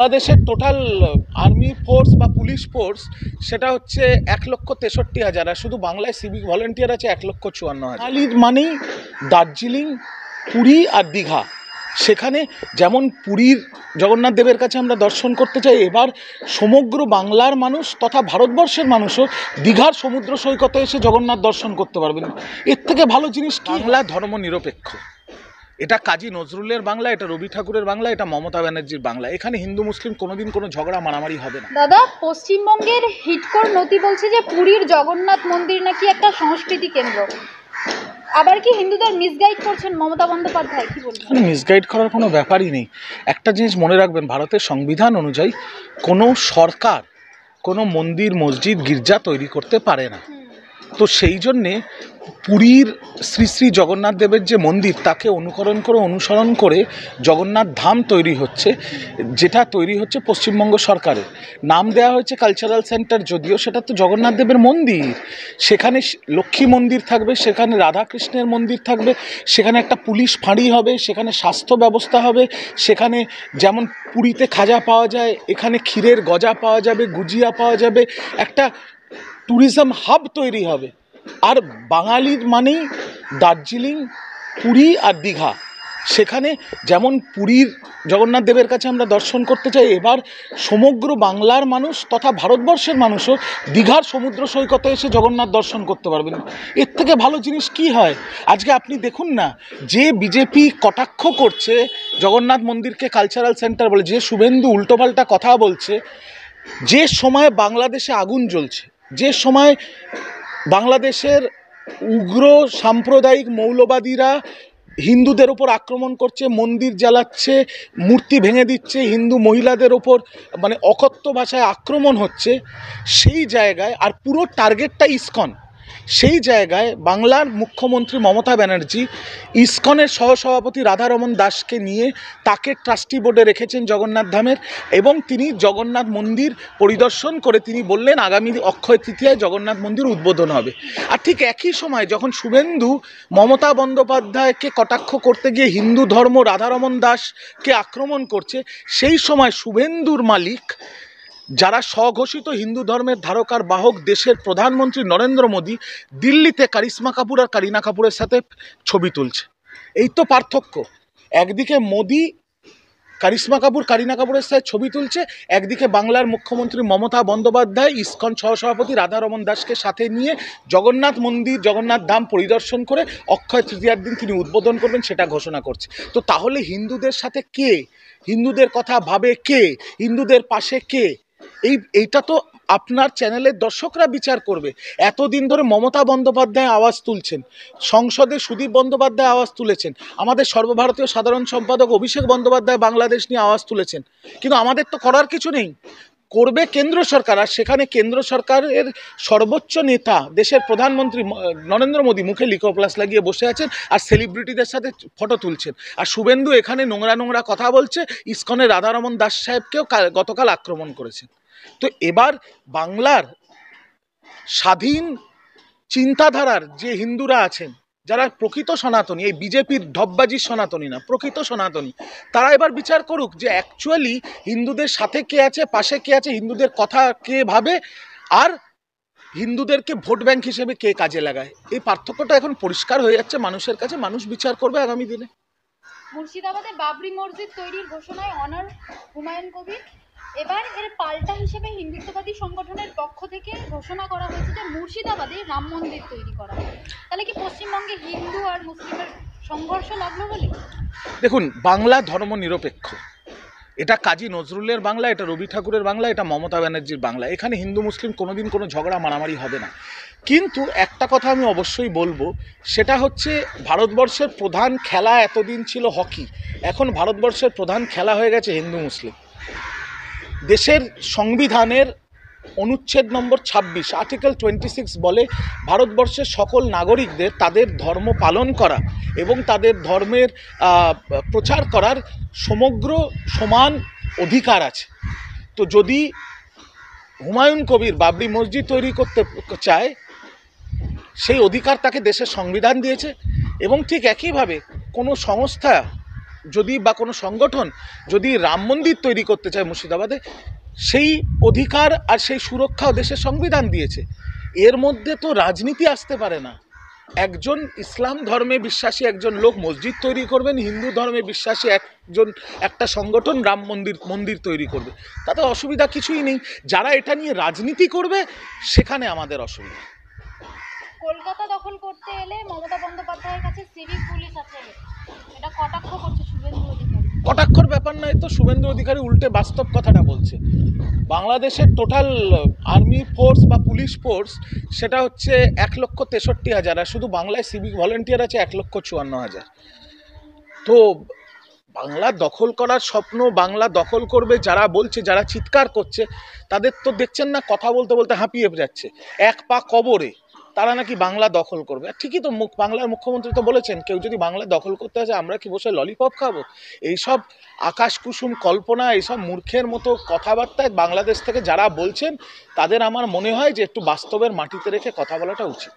বাংলাদেশের total army force বা police force সেটা হচ্ছে 1,63,000, আর শুধু বাংলায় সিভিক ভলেন্টিয়ার আছে 1,54,000। বাঙালির মানেই দার্জিলিং, পুরী আর দীঘা। সেখানে যেমন পুরীর জগন্নাথ দেবের কাছে আমরা দর্শন করতে চাই, এবার সমগ্র বাংলার মানুষ তথা ভারতবর্ষের মানুষও দীঘার সমুদ্র সৈকতে এসে জগন্নাথ দর্শন করতে পারবেন। এর থেকে ভালো জিনিস কি? বাংলা ধর্ম নিরপেক্ষ। এটা কাজী নজরুলের বাংলা, এটা রবি ঠাকুরের বাংলা, এটা মমতা ব্যানার্জির বাংলা। এখানে হিন্দু মুসলিম কোনোদিন কোনো ঝগড়া মারামারি হবে না। দাদা, পশ্চিমবঙ্গের হিটকর নথি বলছে যে পুরীর জগন্নাথ মন্দির নাকি একটা সংস্কৃতি কেন্দ্র। আবার কি হিন্দুদের মিসগাইড করছেন মমতা বন্দ্যোপাধ্যায়? কি বলছেন? মিসগাইড করার কোনো ব্যাপারই নেই। একটা জিনিস মনে রাখবেন, ভারতের সংবিধান অনুযায়ী কোনো সরকার কোনো মন্দির, মসজিদ, গির্জা তৈরি করতে পারে না। তো সেই জন্যে পুরীর শ্রী শ্রী জগন্নাথ দেবের যে মন্দির, তাকে অনুসরণ করে জগন্নাথ ধাম তৈরি হচ্ছে, যেটা তৈরি হচ্ছে পশ্চিমবঙ্গ সরকারের। নাম দেওয়া হয়েছে কালচারাল সেন্টার, যদিও সেটা তো জগন্নাথ দেবের মন্দির। সেখানে লক্ষ্মী মন্দির থাকবে, সেখানে রাধাকৃষ্ণের মন্দির থাকবে, সেখানে একটা পুলিশ ফাঁড়ি হবে, সেখানে স্বাস্থ্য ব্যবস্থা হবে, সেখানে যেমন পুরীতে খাজা পাওয়া যায়, এখানে ক্ষীরের গজা পাওয়া যাবে, গুজিয়া পাওয়া যাবে, একটা ট্যুরিজম হাব তৈরি হবে। আর বাঙালির মানেই দার্জিলিং, পুরী আর দীঘা। সেখানে যেমন পুরীর জগন্নাথ দেবের কাছে আমরা দর্শন করতে চাই, এবার সমগ্র বাংলার মানুষ তথা ভারতবর্ষের মানুষও দীঘার সমুদ্র সৈকতে এসে জগন্নাথ দর্শন করতে পারবেন। এর থেকে ভালো জিনিস কি হয়? আজকে আপনি দেখুন না, যে বিজেপি কটাক্ষ করছে জগন্নাথ মন্দিরকে কালচারাল সেন্টার বলে, যে শুভেন্দু উল্টোপাল্টা কথা বলছে, যে সময় বাংলাদেশে আগুন জ্বলছে, যে সময় বাংলাদেশের উগ্র সাম্প্রদায়িক মৌলবাদীরা হিন্দুদের ওপর আক্রমণ করছে, মন্দির জ্বালাচ্ছে, মূর্তি ভেঙে দিচ্ছে, হিন্দু মহিলাদের ওপর মানে অকথ্য ভাষায় আক্রমণ হচ্ছে, সেই জায়গায় আর পুরো টার্গেটটা ইসকন, সেই জায়গায় বাংলার মুখ্যমন্ত্রী মমতা ব্যানার্জি ইসকনের সহসভাপতি রাধারমন দাসকে নিয়ে তাকে ট্রাস্টি বোর্ডে রেখেছেন জগন্নাথ ধামের, এবং তিনি জগন্নাথ মন্দির পরিদর্শন করে তিনি বললেন আগামী অক্ষয় তৃতীয়ায় জগন্নাথ মন্দির উদ্বোধন হবে। আর ঠিক একই সময় যখন শুভেন্দু মমতা বন্দ্যোপাধ্যায়কে কটাক্ষ করতে গিয়ে হিন্দু ধর্ম রাধারমন দাসকে আক্রমণ করছে, সেই সময় শুভেন্দুর মালিক, যারা স্বঘোষিত হিন্দু ধর্মের ধারকার বাহক দেশের প্রধানমন্ত্রী নরেন্দ্র মোদী, দিল্লিতে কারিশ্মা কাপুর আর কারিনা কাপুরের সাথে ছবি তুলছে। এই তো পার্থক্য। একদিকে মোদী কারিশ্মা কাপুর কারিনা কাপুরের সাথে ছবি তুলছে, একদিকে বাংলার মুখ্যমন্ত্রী মমতা বন্দ্যোপাধ্যায় ইসকন সহসভাপতি রাধারমন দাসকে সাথে নিয়ে জগন্নাথ মন্দির, জগন্নাথ ধাম পরিদর্শন করে অক্ষয় তৃতীয়ার দিন তিনি উদ্বোধন করবেন সেটা ঘোষণা করছে। তো তাহলে হিন্দুদের সাথে কে, হিন্দুদের কথা ভাবে কে, হিন্দুদের পাশে কে? এইটা তো আপনার চ্যানেলের দর্শকরা বিচার করবে। এতদিন ধরে মমতা বন্দ্যোপাধ্যায় আওয়াজ তুলছেন, সংসদে সুদীপ বন্দ্যোপাধ্যায় আওয়াজ তুলেছেন, আমাদের সর্বভারতীয় সাধারণ সম্পাদক অভিষেক বন্দ্যোপাধ্যায় বাংলাদেশ নিয়ে আওয়াজ তুলেছেন, কিন্তু আমাদের তো করার কিছু নেই। করবে কেন্দ্র সরকার, আর সেখানে কেন্দ্র সরকারের সর্বোচ্চ নেতা দেশের প্রধানমন্ত্রী নরেন্দ্র মোদী মুখে লিকোপ্লাস লাগিয়ে বসে আছেন আর সেলিব্রিটিদের সাথে ফটো তুলছেন, আর শুভেন্দু এখানে নোংরা নোংরা কথা বলছে, ইসকনের রাধারমন দাস সাহেবকেও গতকাল আক্রমণ করেছেন। তো এবার বাংলার স্বাধীন চিন্তাধারার যে হিন্দুরা আছেন, যারা প্রকৃত সনাতনী, এই বিজেপির ঢপবাজির সনাতনী না, প্রকৃত সনাতনী, তারা এবার বিচার করুক যে অ্যাকচুয়ালি হিন্দুদের সাথে কে আছে, পাশে কে আছে, হিন্দুদের কথা কে ভাবে, আর হিন্দুদেরকে ভোট ব্যাংক হিসেবে কে কাজে লাগায়। এই পার্থক্যটা এখন পরিষ্কার হয়ে যাচ্ছে মানুষের কাছে, মানুষ বিচার করবে আগামী দিনে। মুর্শিদাবাদে বাবরি মসজিদ তৈরির ঘোষণায় অনার হুমায়ুন কবির, এবার এর পাল্টা হিসেবে হিন্দুত্ববাদী সংগঠনের পক্ষ থেকে ঘোষণা করা হয়েছে যে মুর্শিদাবাদে রাম মন্দির তৈরি করা হবে। তাহলে কি পশ্চিমবঙ্গে হিন্দু আর মুসলিমের সংঘর্ষ লাগলো বলে? দেখুন, বাংলা ধর্ম নিরপেক্ষ। এটা কাজী নজরুলের বাংলা, এটা রবি ঠাকুরের বাংলা, এটা মমতা ব্যানার্জির বাংলা। এখানে হিন্দু মুসলিম কোনোদিন কোনো ঝগড়া মারামারি হবে না। কিন্তু একটা কথা আমি অবশ্যই বলবো, সেটা হচ্ছে ভারতবর্ষের প্রধান খেলা এতদিন ছিল হকি, এখন ভারতবর্ষের প্রধান খেলা হয়ে গেছে হিন্দু মুসলিম। দেশের সংবিধানের অনুচ্ছেদ নম্বর 26 আর্টিকেল 26 বলে ভারতবর্ষের সকল নাগরিকদের তাদের ধর্ম পালন করা এবং তাদের ধর্মের প্রচার করার সমগ্র সমান অধিকার আছে। তো যদি হুমায়ুন কবির বাবরি মসজিদ তৈরি করতে চায়, সেই অধিকার তাকে দেশের সংবিধান দিয়েছে, এবং ঠিক একইভাবে কোনো সংস্থা যদি বা কোনো সংগঠন যদি রাম মন্দির তৈরি করতে চায় মুর্শিদাবাদে, সেই অধিকার আর সেই সুরক্ষাও দেশের সংবিধান দিয়েছে। এর মধ্যে তো রাজনীতি আসতে পারে না। একজন ইসলাম ধর্মে বিশ্বাসী একজন লোক মসজিদ তৈরি করবেন, হিন্দু ধর্মে বিশ্বাসী একটা সংগঠন রাম মন্দির তৈরি করবে, তাতে অসুবিধা কিছুই নেই। যারা এটা নিয়ে রাজনীতি করবে সেখানে আমাদের অসুবিধা। কলকাতা দখল করতে এলে মমতা বন্দ্যোপাধ্যায়ের কাছে সিভিক পুলিশ আছে, এটা কটাক্ষ করছে শুভেন্দু অধিকারী। কটাক্ষর ব্যাপার নয় তো, শুভেন্দু অধিকারী উল্টে বাস্তব কথাটা বলছে। বাংলাদেশের টোটাল আর্মি ফোর্স বা পুলিশ ফোর্স সেটা হচ্ছে 1,63,000, আর শুধু বাংলায় সিভিক ভলেন্টিয়ার আছে 1,54,000। তো বাংলা দখল করার স্বপ্ন, বাংলা দখল করবে যারা বলছে, যারা চিৎকার করছে, তাদের তো দেখছেন না কথা বলতে বলতে হাঁপিয়ে যাচ্ছে, এক পা কবরে, তারা নাকি বাংলা দখল করবে। আর ঠিকই তো, বাংলার মুখ্যমন্ত্রী তো বলেছেন, কেউ যদি বাংলা দখল করতে আসে আমরা কি বসে ললিপপ খাবো? এইসব আকাশ কুসুম কল্পনা, এইসব মূর্খের মতো কথাবার্তায় বাংলাদেশ থেকে যারা বলছেন তাদের আমার মনে হয় যে একটু বাস্তবের মাটিতে রেখে কথা বলাটা উচিত।